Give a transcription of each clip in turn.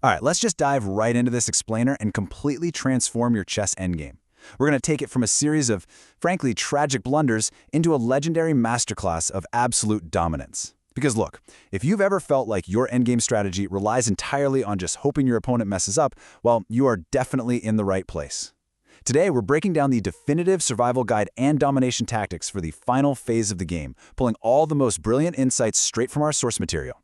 All right, let's just dive right into this explainer and completely transform your chess endgame. We're going to take it from a series of, frankly, tragic blunders into a legendary masterclass of absolute dominance. Because look, if you've ever felt like your endgame strategy relies entirely on just hoping your opponent messes up, well, you are definitely in the right place. Today, we're breaking down the definitive survival guide and domination tactics for the final phase of the game, pulling all the most brilliant insights straight from our source material.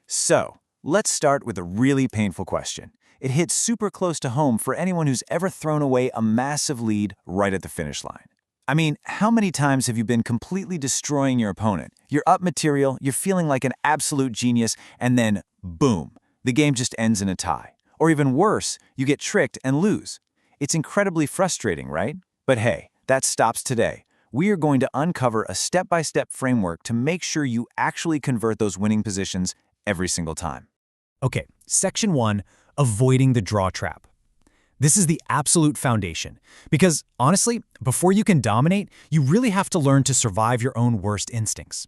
So, let's start with a really painful question. It hits super close to home for anyone who's ever thrown away a massive lead right at the finish line. I mean, how many times have you been completely destroying your opponent? You're up material, you're feeling like an absolute genius, and then, boom, the game just ends in a tie. Or even worse, you get tricked and lose. It's incredibly frustrating, right? But hey, that stops today. We are going to uncover a step-by-step framework to make sure you actually convert those winning positions every single time. Okay, Section 1, avoiding the draw trap. This is the absolute foundation, because honestly, before you can dominate, you really have to learn to survive your own worst instincts.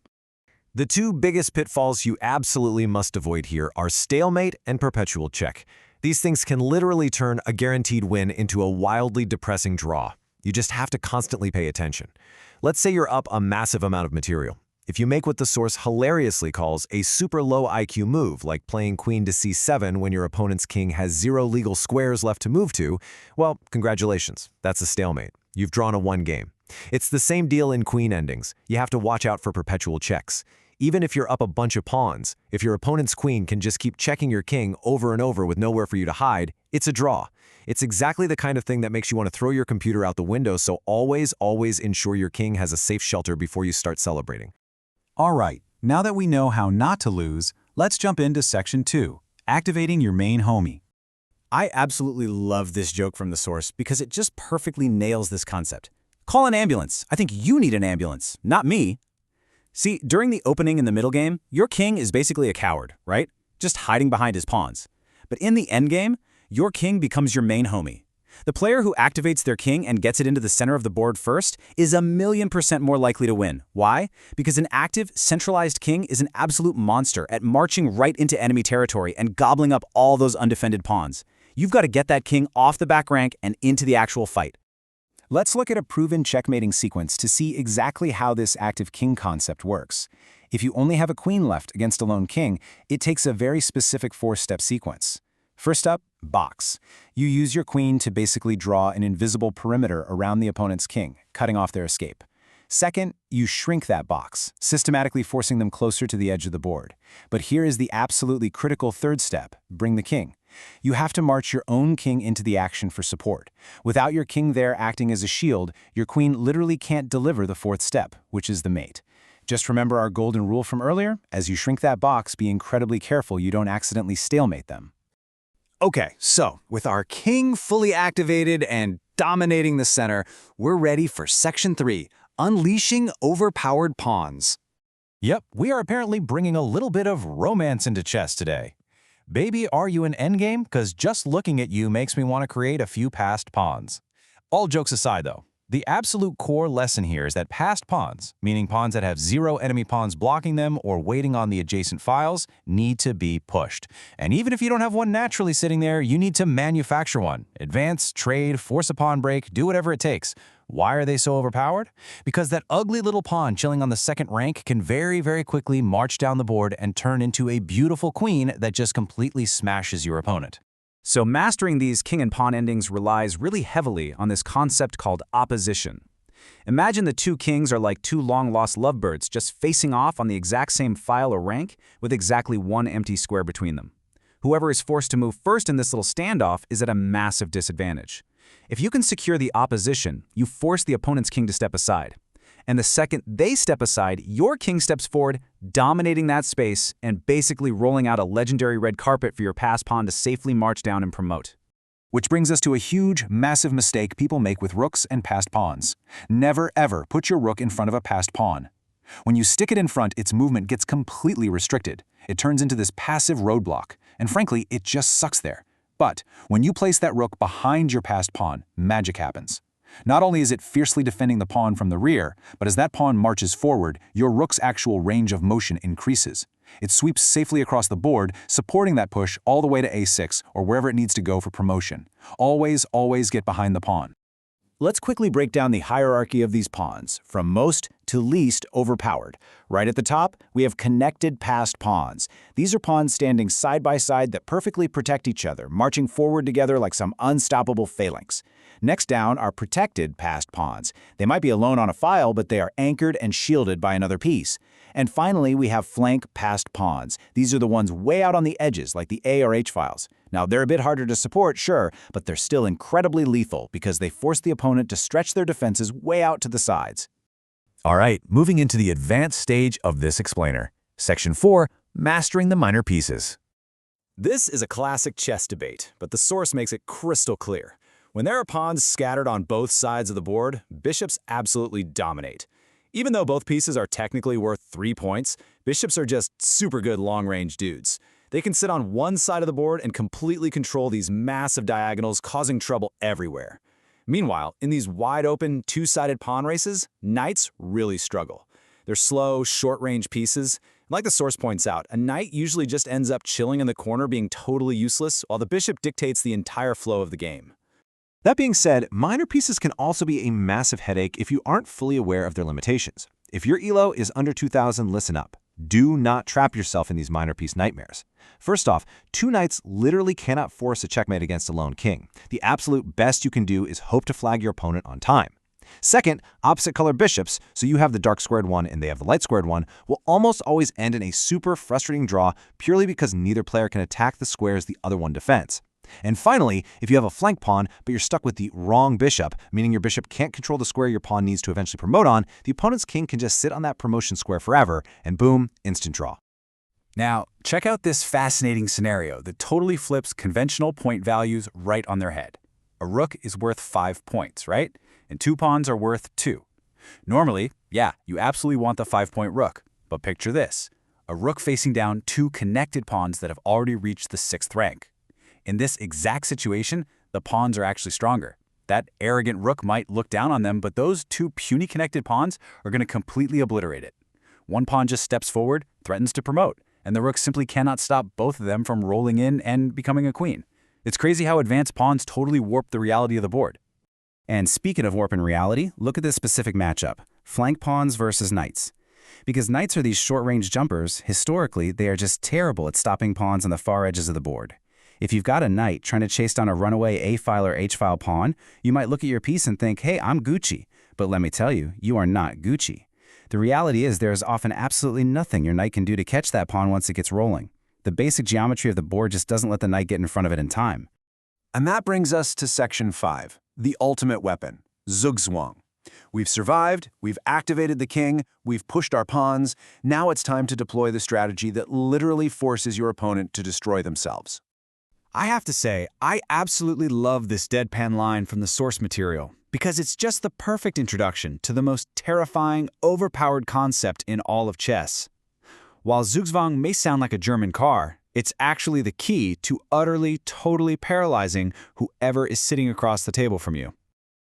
The two biggest pitfalls you absolutely must avoid here are stalemate and perpetual check. These things can literally turn a guaranteed win into a wildly depressing draw. You just have to constantly pay attention. Let's say you're up a massive amount of material. If you make what the source hilariously calls a super low IQ move, like playing queen to c7 when your opponent's king has 0 legal squares left to move to, well, congratulations, that's a stalemate. You've drawn a 1 game. It's the same deal in queen endings. You have to watch out for perpetual checks. Even if you're up a bunch of pawns, if your opponent's queen can just keep checking your king over and over with nowhere for you to hide, it's a draw. It's exactly the kind of thing that makes you want to throw your computer out the window, so always ensure your king has a safe shelter before you start celebrating. All right, now that we know how not to lose, let's jump into Section 2, activating your main homie. I absolutely love this joke from the source because it just perfectly nails this concept. Call an ambulance. I think you need an ambulance, not me. See, during the opening in the middle game, your king is basically a coward, right? Just hiding behind his pawns. But in the endgame, your king becomes your main homie. The player who activates their king and gets it into the center of the board first is 1,000,000% more likely to win. Why? Because an active, centralized king is an absolute monster at marching right into enemy territory and gobbling up all those undefended pawns. You've got to get that king off the back rank and into the actual fight. Let's look at a proven checkmating sequence to see exactly how this active king concept works. If you only have a queen left against a lone king, it takes a very specific 4-step sequence. First up, box. You use your queen to basically draw an invisible perimeter around the opponent's king, cutting off their escape. Second, you shrink that box, systematically forcing them closer to the edge of the board. But here is the absolutely critical third step, bring the king. You have to march your own king into the action for support. Without your king there acting as a shield, your queen literally can't deliver the 4th step, which is the mate. Just remember our golden rule from earlier, as you shrink that box, be incredibly careful you don't accidentally stalemate them. Okay, so with our king fully activated and dominating the center, we're ready for Section 3, unleashing overpowered pawns. Yep, we are apparently bringing a little bit of romance into chess today. Baby, are you an endgame? Because just looking at you makes me want to create a few passed pawns. All jokes aside though, the absolute core lesson here is that passed pawns, meaning pawns that have 0 enemy pawns blocking them or waiting on the adjacent files, need to be pushed. And even if you don't have one naturally sitting there, you need to manufacture one. Advance, trade, force a pawn break, do whatever it takes. Why are they so overpowered? Because that ugly little pawn chilling on the 2nd rank can very quickly march down the board and turn into a beautiful queen that just completely smashes your opponent. So mastering these king and pawn endings relies really heavily on this concept called opposition. Imagine the 2 kings are like 2 long-lost lovebirds just facing off on the exact same file or rank with exactly 1 empty square between them. Whoever is forced to move first in this little standoff is at a massive disadvantage. If you can secure the opposition, you force the opponent's king to step aside. And the second they step aside, your king steps forward, dominating that space and basically rolling out a legendary red carpet for your passed pawn to safely march down and promote. Which brings us to a huge, massive mistake people make with rooks and passed pawns. Never, ever put your rook in front of a passed pawn. When you stick it in front, its movement gets completely restricted. It turns into this passive roadblock, and frankly, it just sucks there. But when you place that rook behind your passed pawn, magic happens. Not only is it fiercely defending the pawn from the rear, but as that pawn marches forward, your rook's actual range of motion increases. It sweeps safely across the board, supporting that push all the way to a6 or wherever it needs to go for promotion. Always, always get behind the pawn. Let's quickly break down the hierarchy of these pawns, from most to least overpowered. Right at the top, we have connected passed pawns. These are pawns standing side by side that perfectly protect each other, marching forward together like some unstoppable phalanx. Next down are protected passed pawns. They might be alone on a file, but they are anchored and shielded by another piece. And finally, we have flank passed pawns. These are the ones way out on the edges, like the A or H files. Now, they're a bit harder to support, sure, but they're still incredibly lethal because they force the opponent to stretch their defenses way out to the sides. All right, moving into the advanced stage of this explainer. Section 4, Mastering the Minor Pieces. This is a classic chess debate, but the source makes it crystal clear. When there are pawns scattered on both sides of the board, bishops absolutely dominate. Even though both pieces are technically worth 3 points, bishops are just super good long-range dudes. They can sit on one side of the board and completely control these massive diagonals, causing trouble everywhere. Meanwhile, in these wide-open, two-sided pawn races, knights really struggle. They're slow, short-range pieces. Like the source points out, a knight usually just ends up chilling in the corner being totally useless, while the bishop dictates the entire flow of the game. That being said, minor pieces can also be a massive headache if you aren't fully aware of their limitations. If your elo is under 2,000, listen up. Do not trap yourself in these minor piece nightmares. First off, 2 knights literally cannot force a checkmate against a lone king. The absolute best you can do is hope to flag your opponent on time. Second, opposite color bishops, so you have the dark squared one and they have the light squared one, will almost always end in a super frustrating draw purely because neither player can attack the squares the other one defends. And finally, if you have a flank pawn, but you're stuck with the wrong bishop, meaning your bishop can't control the square your pawn needs to eventually promote on, the opponent's king can just sit on that promotion square forever, and boom, instant draw. Now, check out this fascinating scenario that totally flips conventional point values right on their head. A rook is worth 5 points, right? And 2 pawns are worth 2. Normally, yeah, you absolutely want the 5-point rook. But picture this. A rook facing down 2 connected pawns that have already reached the 6th rank. In this exact situation, the pawns are actually stronger. That arrogant rook might look down on them, but those 2 puny connected pawns are going to completely obliterate it. One pawn just steps forward, threatens to promote, and the rook simply cannot stop both of them from rolling in and becoming a queen. It's crazy how advanced pawns totally warp the reality of the board. And speaking of warping reality, look at this specific matchup, flank pawns versus knights. Because knights are these short-range jumpers, historically, they are just terrible at stopping pawns on the far edges of the board. If you've got a knight trying to chase down a runaway A-file or H-file pawn, you might look at your piece and think, hey, I'm Gucci. But let me tell you, you are not Gucci. The reality is there is often absolutely nothing your knight can do to catch that pawn once it gets rolling. The basic geometry of the board just doesn't let the knight get in front of it in time. And that brings us to Section 5, the ultimate weapon, Zugzwang. We've survived, we've activated the king, we've pushed our pawns. Now it's time to deploy the strategy that literally forces your opponent to destroy themselves. I have to say, I absolutely love this deadpan line from the source material because it's just the perfect introduction to the most terrifying, overpowered concept in all of chess. While Zugzwang may sound like a German car, it's actually the key to utterly, totally paralyzing whoever is sitting across the table from you.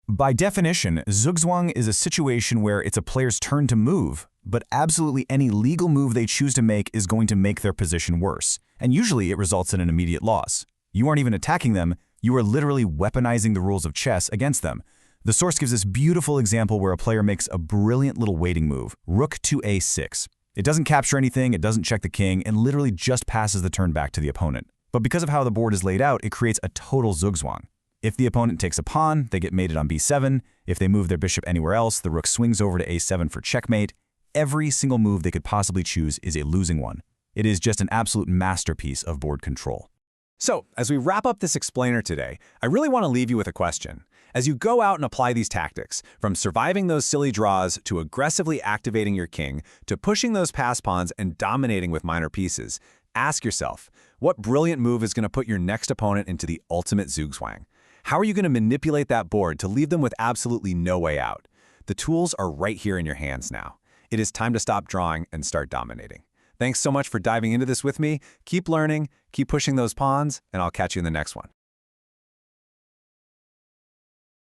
By definition, Zugzwang is a situation where it's a player's turn to move, but absolutely any legal move they choose to make is going to make their position worse, and usually it results in an immediate loss. You aren't even attacking them, you are literally weaponizing the rules of chess against them. The source gives this beautiful example where a player makes a brilliant little waiting move, rook to a6. It doesn't capture anything, it doesn't check the king, and literally just passes the turn back to the opponent. But because of how the board is laid out, it creates a total Zugzwang. If the opponent takes a pawn, they get mated on b7. If they move their bishop anywhere else, the rook swings over to a7 for checkmate. Every single move they could possibly choose is a losing one. It is just an absolute masterpiece of board control. So, as we wrap up this explainer today, I really want to leave you with a question. As you go out and apply these tactics, from surviving those silly draws to aggressively activating your king, to pushing those pass pawns and dominating with minor pieces, ask yourself, what brilliant move is going to put your next opponent into the ultimate Zugzwang? How are you going to manipulate that board to leave them with absolutely no way out? The tools are right here in your hands now. It is time to stop drawing and start dominating. Thanks so much for diving into this with me. Keep learning, keep pushing those pawns, and I'll catch you in the next one.